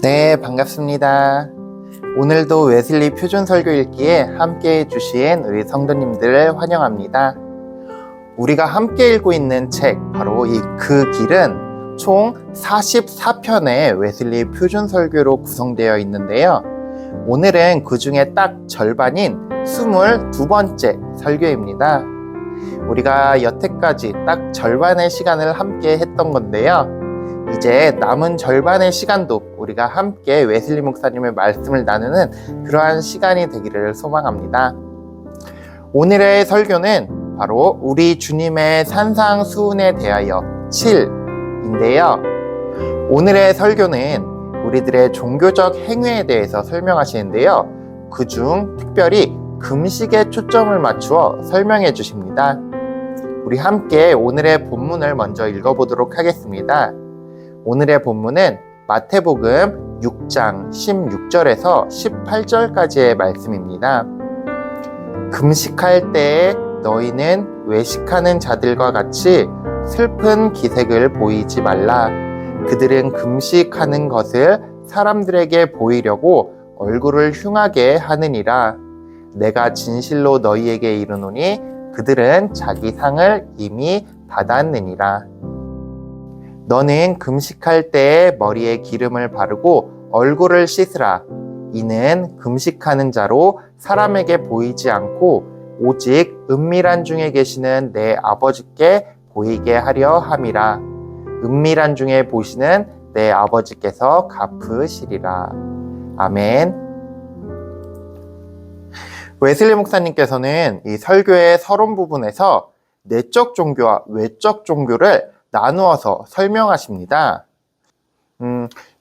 네, 반갑습니다. 오늘도 웨슬리 표준 설교 읽기에 함께 해주신 우리 성도님들을 환영합니다. 우리가 함께 읽고 있는 책, 바로 이 그 길은 총 44편의 웨슬리 표준 설교로 구성되어 있는데요. 오늘은 그 중에 딱 절반인 22번째 설교입니다. 우리가 여태까지 딱 절반의 시간을 함께 했던 건데요. 이제 남은 절반의 시간도 우리가 함께 웨슬리 목사님의 말씀을 나누는 그러한 시간이 되기를 소망합니다. 오늘의 설교는 바로 우리 주님의 산상수훈에 대하여 7인데요. 오늘의 설교는 우리들의 종교적 행위에 대해서 설명하시는데요. 그중 특별히 금식에 초점을 맞추어 설명해 주십니다. 우리 함께 오늘의 본문을 먼저 읽어보도록 하겠습니다. 오늘의 본문은 마태복음 6장 16절에서 18절까지의 말씀입니다. 금식할 때에 너희는 외식하는 자들과 같이 슬픈 기색을 보이지 말라. 그들은 금식하는 것을 사람들에게 보이려고 얼굴을 흉하게 하느니라. 내가 진실로 너희에게 이르노니 그들은 자기 상을 이미 받았느니라. 너는 금식할 때에 머리에 기름을 바르고 얼굴을 씻으라. 이는 금식하는 자로 사람에게 보이지 않고 오직 은밀한 중에 계시는 내 아버지께 보이게 하려 함이라. 은밀한 중에 보시는 내 아버지께서 갚으시리라. 아멘. 웨슬리 목사님께서는 이 설교의 서론 부분에서 내적 종교와 외적 종교를 나누어서 설명하십니다.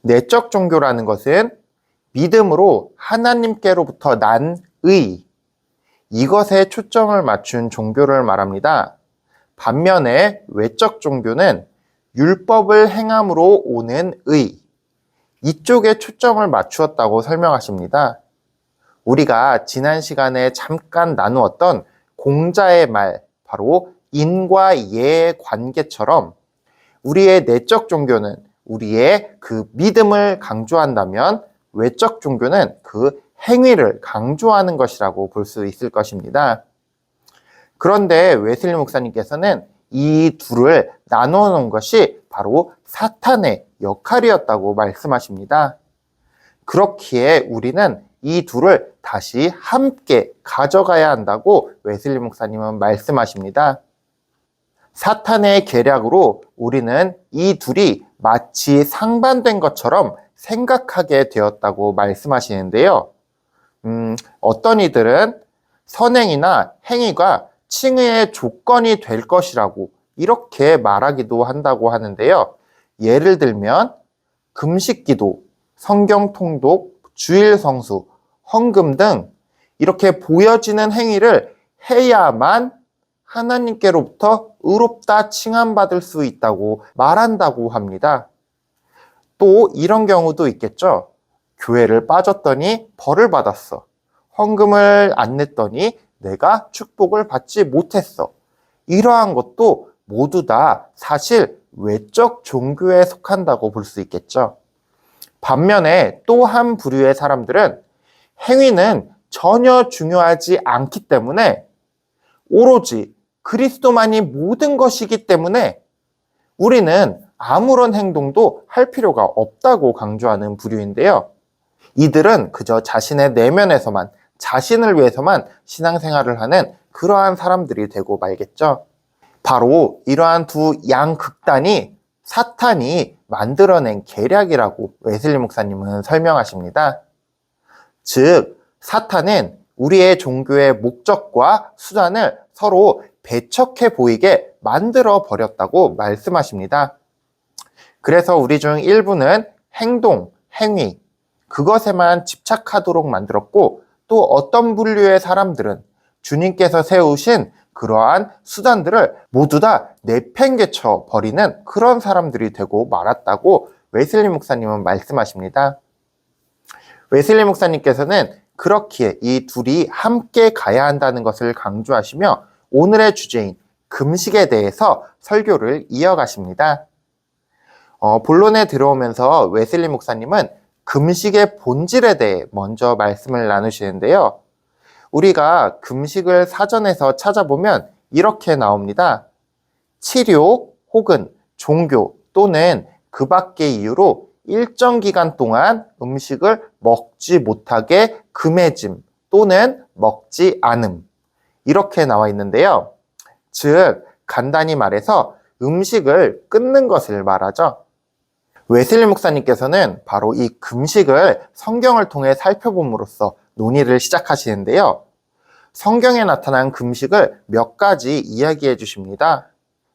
내적 종교라는 것은 믿음으로 하나님께로부터 난 의, 이것에 초점을 맞춘 종교를 말합니다. 반면에 외적 종교는 율법을 행함으로 오는 의, 이쪽에 초점을 맞추었다고 설명하십니다. 우리가 지난 시간에 잠깐 나누었던 공자의 말, 바로 인과 예의 관계처럼 우리의 내적 종교는 우리의 그 믿음을 강조한다면 외적 종교는 그 행위를 강조하는 것이라고 볼 수 있을 것입니다. 그런데 웨슬리 목사님께서는 이 둘을 나누어 놓은 것이 바로 사탄의 역할이었다고 말씀하십니다. 그렇기에 우리는 이 둘을 다시 함께 가져가야 한다고 웨슬리 목사님은 말씀하십니다. 사탄의 계략으로 우리는 이 둘이 마치 상반된 것처럼 생각하게 되었다고 말씀하시는데요. 어떤 이들은 선행이나 행위가 칭의의 조건이 될 것이라고 이렇게 말하기도 한다고 하는데요. 예를 들면 금식기도, 성경 통독, 주일 성수, 헌금 등 이렇게 보여지는 행위를 해야만 하나님께로부터 의롭다 칭함받을 수 있다고 말한다고 합니다. 또 이런 경우도 있겠죠. 교회를 빠졌더니 벌을 받았어. 헌금을 안 냈더니 내가 축복을 받지 못했어. 이러한 것도 모두 다 사실 외적 종교에 속한다고 볼 수 있겠죠. 반면에 또 한 부류의 사람들은 행위는 전혀 중요하지 않기 때문에 오로지 그리스도만이 모든 것이기 때문에 우리는 아무런 행동도 할 필요가 없다고 강조하는 부류인데요. 이들은 그저 자신의 내면에서만, 자신을 위해서만 신앙생활을 하는 그러한 사람들이 되고 말겠죠. 바로 이러한 두 양극단이 사탄이 만들어낸 계략이라고 웨슬리 목사님은 설명하십니다. 즉, 사탄은 우리의 종교의 목적과 수단을 서로 배척해 보이게 만들어 버렸다고 말씀하십니다. 그래서 우리 중 일부는 행동, 행위, 그것에만 집착하도록 만들었고 또 어떤 분류의 사람들은 주님께서 세우신 그러한 수단들을 모두 다 내팽개쳐 버리는 그런 사람들이 되고 말았다고 웨슬리 목사님은 말씀하십니다. 웨슬리 목사님께서는 그렇기에 이 둘이 함께 가야 한다는 것을 강조하시며 오늘의 주제인 금식에 대해서 설교를 이어가십니다. 본론에 들어오면서 웨슬리 목사님은 금식의 본질에 대해 먼저 말씀을 나누시는데요. 우리가 금식을 사전에서 찾아보면 이렇게 나옵니다. 치료 혹은 종교 또는 그 밖의 이유로 일정 기간 동안 음식을 먹지 못하게 금해짐 또는 먹지 않음, 이렇게 나와 있는데요. 즉 간단히 말해서 음식을 끊는 것을 말하죠. 웨슬리 목사님께서는 바로 이 금식을 성경을 통해 살펴봄으로써 논의를 시작하시는데요. 성경에 나타난 금식을 몇 가지 이야기해 주십니다.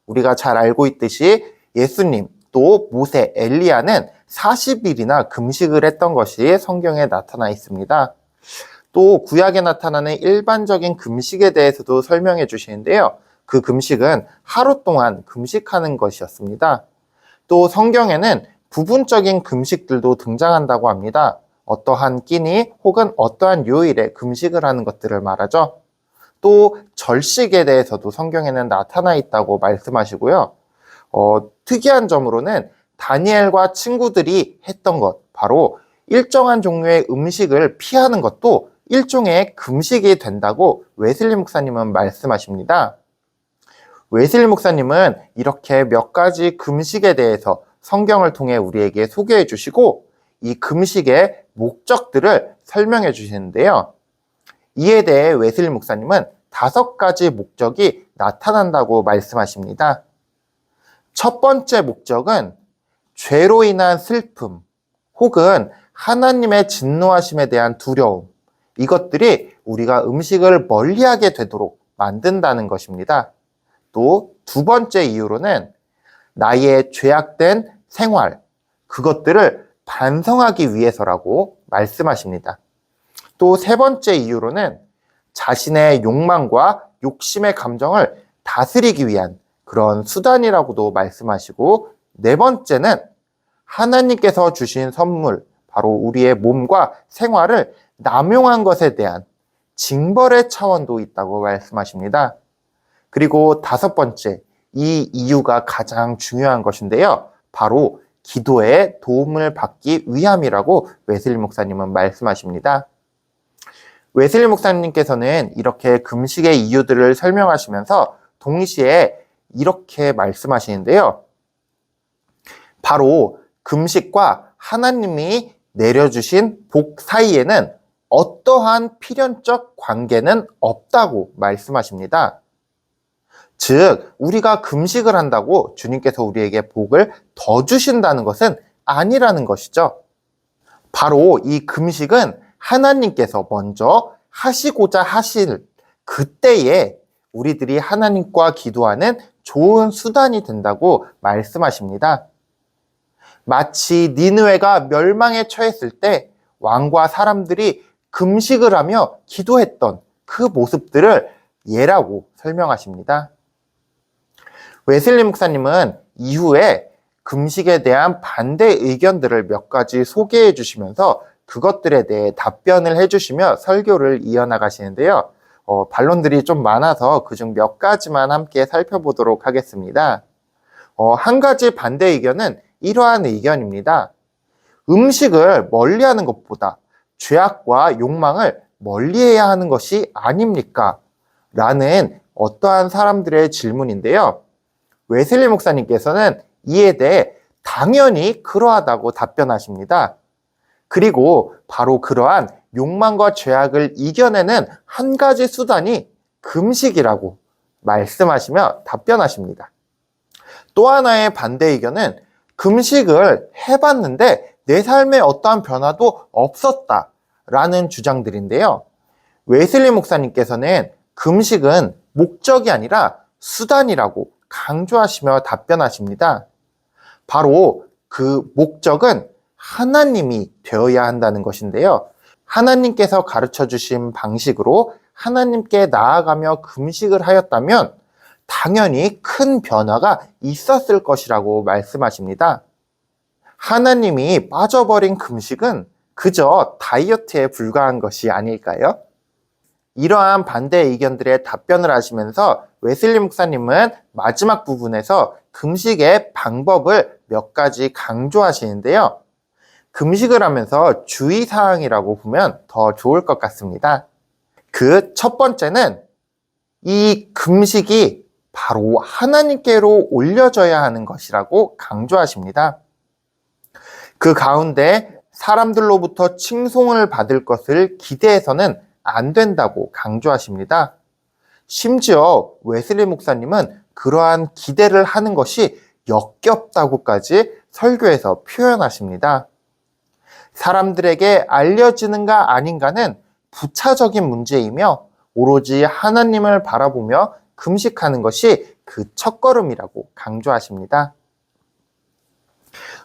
우리가 잘 알고 있듯이 예수님, 또 모세, 엘리야는 40일이나 금식을 했던 것이 성경에 나타나 있습니다. 또 구약에 나타나는 일반적인 금식에 대해서도 설명해 주시는데요. 그 금식은 하루 동안 금식하는 것이었습니다. 또 성경에는 부분적인 금식들도 등장한다고 합니다. 어떠한 끼니 혹은 어떠한 요일에 금식을 하는 것들을 말하죠. 또 절식에 대해서도 성경에는 나타나 있다고 말씀하시고요. 특이한 점으로는 다니엘과 친구들이 했던 것, 바로 일정한 종류의 음식을 피하는 것도 일종의 금식이 된다고 웨슬리 목사님은 말씀하십니다. 웨슬리 목사님은 이렇게 몇 가지 금식에 대해서 성경을 통해 우리에게 소개해 주시고 이 금식의 목적들을 설명해 주시는데요. 이에 대해 웨슬리 목사님은 5가지 목적이 나타난다고 말씀하십니다. 첫 번째 목적은 죄로 인한 슬픔 혹은 하나님의 진노하심에 대한 두려움, 이것들이 우리가 음식을 멀리하게 되도록 만든다는 것입니다. 또 두 번째 이유로는 나의 죄악된 생활, 그것들을 반성하기 위해서라고 말씀하십니다. 또 세 번째 이유로는 자신의 욕망과 욕심의 감정을 다스리기 위한 그런 수단이라고도 말씀하시고, 네 번째는 하나님께서 주신 선물, 바로 우리의 몸과 생활을 남용한 것에 대한 징벌의 차원도 있다고 말씀하십니다. 그리고 5번째, 이 이유가 가장 중요한 것인데요. 바로 기도에 도움을 받기 위함이라고 웨슬리 목사님은 말씀하십니다. 웨슬리 목사님께서는 이렇게 금식의 이유들을 설명하시면서 동시에 이렇게 말씀하시는데요. 바로 금식과 하나님이 내려주신 복 사이에는 어떠한 필연적 관계는 없다고 말씀하십니다. 즉, 우리가 금식을 한다고 주님께서 우리에게 복을 더 주신다는 것은 아니라는 것이죠. 바로 이 금식은 하나님께서 먼저 하시고자 하실 그때에 우리들이 하나님과 기도하는 좋은 수단이 된다고 말씀하십니다. 마치 니느웨가 멸망에 처했을 때 왕과 사람들이 금식을 하며 기도했던 그 모습들을 예라고 설명하십니다. 웨슬리 목사님은 이후에 금식에 대한 반대 의견들을 몇 가지 소개해 주시면서 그것들에 대해 답변을 해주시며 설교를 이어나가시는데요. 반론들이 좀 많아서 그중 몇 가지만 함께 살펴보도록 하겠습니다. 한 가지 반대 의견은 이러한 의견입니다. 음식을 멀리하는 것보다 죄악과 욕망을 멀리해야 하는 것이 아닙니까? 라는 어떠한 사람들의 질문인데요. 웨슬리 목사님께서는 이에 대해 당연히 그러하다고 답변하십니다. 그리고 바로 그러한 욕망과 죄악을 이겨내는 한 가지 수단이 금식이라고 말씀하시며 답변하십니다. 또 하나의 반대 의견은 금식을 해봤는데 내 삶에 어떠한 변화도 없었다라는 주장들인데요. 웨슬리 목사님께서는 금식은 목적이 아니라 수단이라고 강조하시며 답변하십니다. 바로 그 목적은 하나님이 되어야 한다는 것인데요. 하나님께서 가르쳐 주신 방식으로 하나님께 나아가며 금식을 하였다면 당연히 큰 변화가 있었을 것이라고 말씀하십니다. 하나님이 빠져버린 금식은 그저 다이어트에 불과한 것이 아닐까요? 이러한 반대 의견들에 답변을 하시면서 웨슬리 목사님은 마지막 부분에서 금식의 방법을 몇 가지 강조하시는데요. 금식을 하면서 주의사항이라고 보면 더 좋을 것 같습니다. 그 첫 번째는 이 금식이 바로 하나님께로 올려져야 하는 것이라고 강조하십니다. 그 가운데 사람들로부터 칭송을 받을 것을 기대해서는 안 된다고 강조하십니다. 심지어 웨슬리 목사님은 그러한 기대를 하는 것이 역겹다고까지 설교에서 표현하십니다. 사람들에게 알려지는가 아닌가는 부차적인 문제이며 오로지 하나님을 바라보며 금식하는 것이 그 첫걸음이라고 강조하십니다.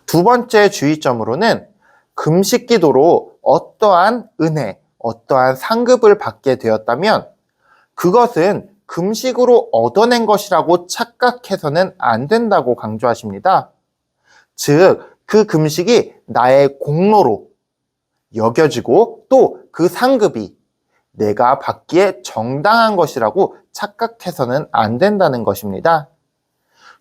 두 번째 주의점으로는 금식 기도로 어떠한 은혜, 어떠한 상급을 받게 되었다면 그것은 금식으로 얻어낸 것이라고 착각해서는 안 된다고 강조하십니다. 즉, 그 금식이 나의 공로로 여겨지고 또 그 상급이 내가 받기에 정당한 것이라고 착각해서는 안 된다는 것입니다.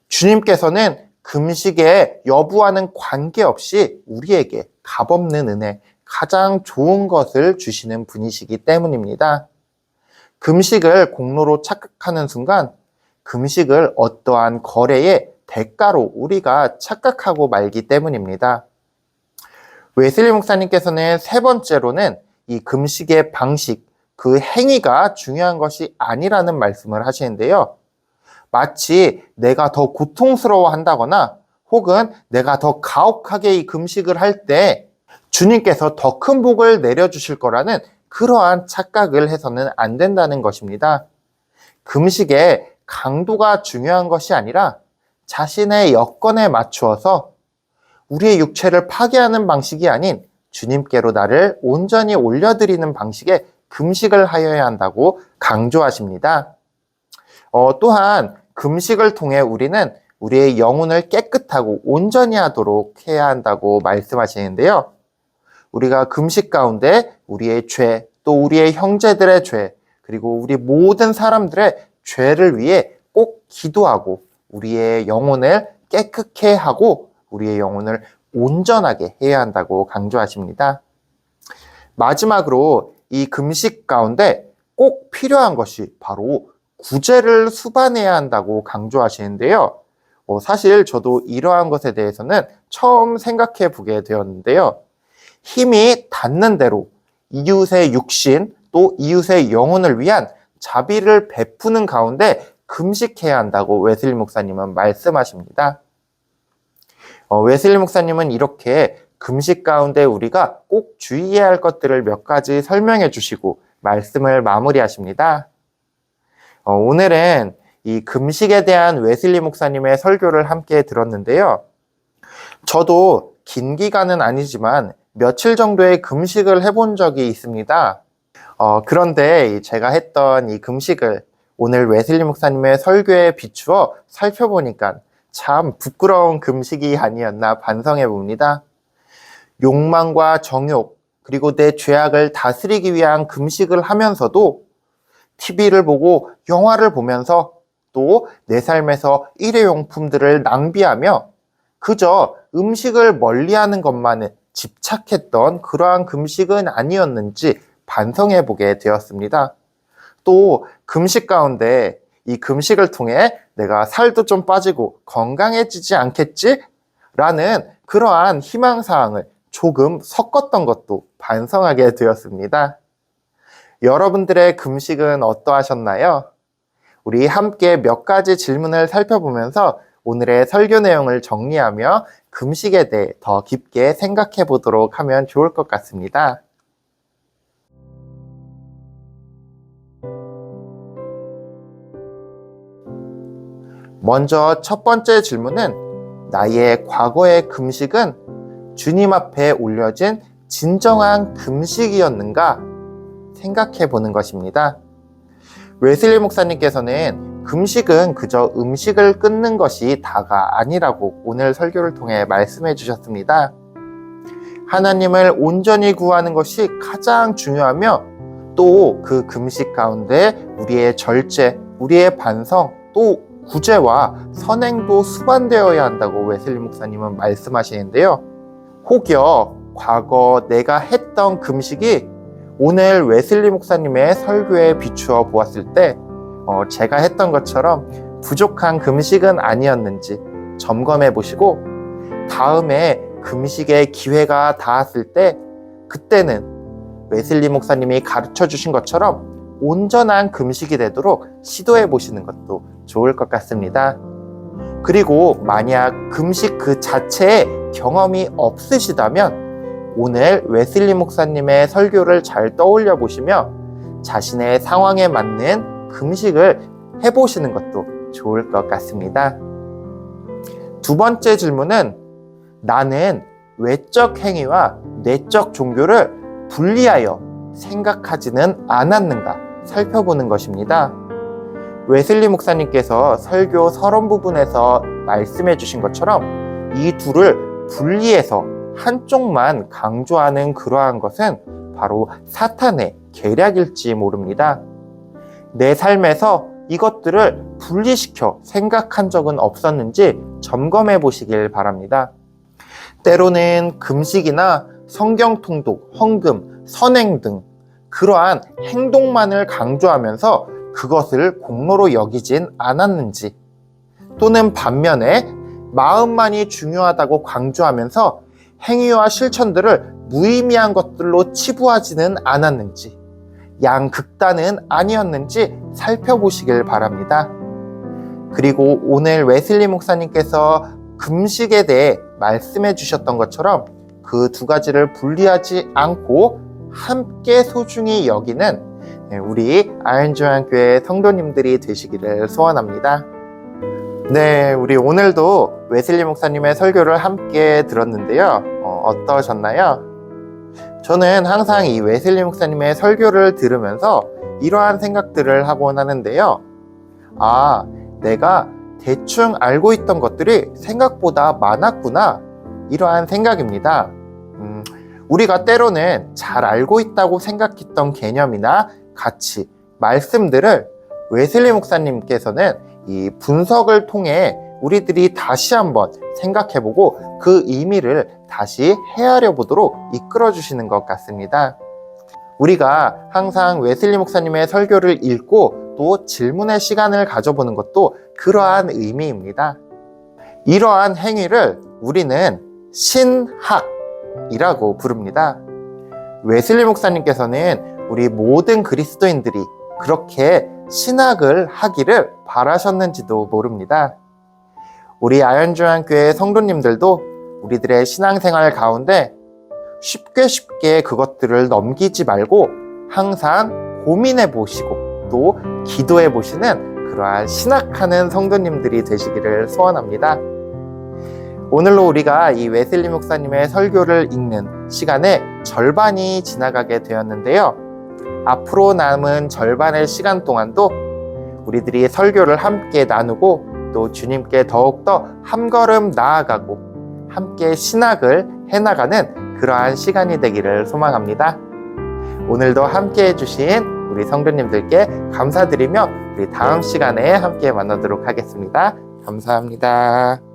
주님께서는 금식의 여부와는 관계없이 우리에게 값없는 은혜, 가장 좋은 것을 주시는 분이시기 때문입니다. 금식을 공로로 착각하는 순간 금식을 어떠한 거래의 대가로 우리가 착각하고 말기 때문입니다. 웨슬리 목사님께서는 세 번째로는 이 금식의 방식, 그 행위가 중요한 것이 아니라는 말씀을 하시는데요. 마치 내가 더 고통스러워 한다거나 혹은 내가 더 가혹하게 이 금식을 할 때 주님께서 더 큰 복을 내려주실 거라는 그러한 착각을 해서는 안 된다는 것입니다. 금식의 강도가 중요한 것이 아니라 자신의 여건에 맞추어서 우리의 육체를 파괴하는 방식이 아닌 주님께로 나를 온전히 올려드리는 방식의 금식을 하여야 한다고 강조하십니다. 또한 금식을 통해 우리는 우리의 영혼을 깨끗하고 온전히 하도록 해야 한다고 말씀하시는데요. 우리가 금식 가운데 우리의 죄, 또 우리의 형제들의 죄, 그리고 우리 모든 사람들의 죄를 위해 꼭 기도하고 우리의 영혼을 깨끗게 하고 우리의 영혼을 온전하게 해야 한다고 강조하십니다. 마지막으로 이 금식 가운데 꼭 필요한 것이 바로 구제를 수반해야 한다고 강조하시는데요. 사실 저도 이러한 것에 대해서는 처음 생각해 보게 되었는데요. 힘이 닿는 대로 이웃의 육신 또 이웃의 영혼을 위한 자비를 베푸는 가운데 금식해야 한다고 웨슬리 목사님은 말씀하십니다. 웨슬리 목사님은 이렇게 금식 가운데 우리가 꼭 주의해야 할 것들을 몇 가지 설명해 주시고 말씀을 마무리하십니다. 오늘은 이 금식에 대한 웨슬리 목사님의 설교를 함께 들었는데요. 저도 긴 기간은 아니지만 며칠 정도의 금식을 해본 적이 있습니다. 그런데 제가 했던 이 금식을 오늘 웨슬리 목사님의 설교에 비추어 살펴보니까 참 부끄러운 금식이 아니었나 반성해 봅니다. 욕망과 정욕, 그리고 내 죄악을 다스리기 위한 금식을 하면서도 TV를 보고 영화를 보면서 또 내 삶에서 일회용품들을 낭비하며 그저 음식을 멀리하는 것만에 집착했던 그러한 금식은 아니었는지 반성해 보게 되었습니다. 또 금식 가운데 이 금식을 통해 내가 살도 좀 빠지고 건강해지지 않겠지? 라는 그러한 희망사항을 조금 섞었던 것도 반성하게 되었습니다. 여러분들의 금식은 어떠하셨나요? 우리 함께 몇 가지 질문을 살펴보면서 오늘의 설교 내용을 정리하며 금식에 대해 더 깊게 생각해 보도록 하면 좋을 것 같습니다. 먼저 첫 번째 질문은 나의 과거의 금식은 주님 앞에 올려진 진정한 금식이었는가 생각해 보는 것입니다. 웨슬리 목사님께서는 금식은 그저 음식을 끊는 것이 다가 아니라고 오늘 설교를 통해 말씀해 주셨습니다. 하나님을 온전히 구하는 것이 가장 중요하며 또 그 금식 가운데 우리의 절제, 우리의 반성, 또 구제와 선행도 수반되어야 한다고 웨슬리 목사님은 말씀하시는데요. 혹여 과거 내가 했던 금식이 오늘 웨슬리 목사님의 설교에 비추어 보았을 때 제가 했던 것처럼 부족한 금식은 아니었는지 점검해 보시고 다음에 금식의 기회가 닿았을 때 그때는 웨슬리 목사님이 가르쳐 주신 것처럼 온전한 금식이 되도록 시도해 보시는 것도 좋을 것 같습니다. 그리고 만약 금식 그 자체에 경험이 없으시다면 오늘 웨슬리 목사님의 설교를 잘 떠올려 보시며 자신의 상황에 맞는 금식을 해보시는 것도 좋을 것 같습니다. 두 번째 질문은 나는 외적 행위와 내적 종교를 분리하여 생각하지는 않았는가 살펴보는 것입니다. 웨슬리 목사님께서 설교 서론 부분에서 말씀해 주신 것처럼 이 둘을 분리해서 한쪽만 강조하는 그러한 것은 바로 사탄의 계략일지 모릅니다. 내 삶에서 이것들을 분리시켜 생각한 적은 없었는지 점검해 보시길 바랍니다. 때로는 금식이나 성경 통독, 헌금, 선행 등 그러한 행동만을 강조하면서 그것을 공로로 여기진 않았는지, 또는 반면에 마음만이 중요하다고 강조하면서 행위와 실천들을 무의미한 것들로 치부하지는 않았는지, 양극단은 아니었는지 살펴보시길 바랍니다. 그리고 오늘 웨슬리 목사님께서 금식에 대해 말씀해 주셨던 것처럼 그 두 가지를 분리하지 않고 함께 소중히 여기는 우리 아현주한교회 성도님들이 되시기를 소원합니다. 네, 우리 오늘도 웨슬리 목사님의 설교를 함께 들었는데요. 어떠셨나요? 저는 항상 이 웨슬리 목사님의 설교를 들으면서 이러한 생각들을 하곤 하는데요. 내가 대충 알고 있던 것들이 생각보다 많았구나, 이러한 생각입니다. 우리가 때로는 잘 알고 있다고 생각했던 개념이나 가치, 말씀들을 웨슬리 목사님께서는 이 분석을 통해 우리들이 다시 한번 생각해보고 그 의미를 다시 헤아려 보도록 이끌어 주시는 것 같습니다. 우리가 항상 웨슬리 목사님의 설교를 읽고 또 질문의 시간을 가져보는 것도 그러한 의미입니다. 이러한 행위를 우리는 신학이라고 부릅니다. 웨슬리 목사님께서는 우리 모든 그리스도인들이 그렇게 신학을 하기를 바라셨는지도 모릅니다. 우리 아현주한교회 성도님들도 우리들의 신앙생활 가운데 쉽게 그것들을 넘기지 말고 항상 고민해 보시고 또 기도해 보시는 그러한 신학하는 성도님들이 되시기를 소원합니다. 오늘로 우리가 이 웨슬리 목사님의 설교를 읽는 시간의 절반이 지나가게 되었는데요. 앞으로 남은 절반의 시간 동안도 우리들이 설교를 함께 나누고 또 주님께 더욱더 한 걸음 나아가고 함께 신학을 해나가는 그러한 시간이 되기를 소망합니다. 오늘도 함께 해주신 우리 성도님들께 감사드리며 우리 다음 시간에 함께 만나도록 하겠습니다. 감사합니다.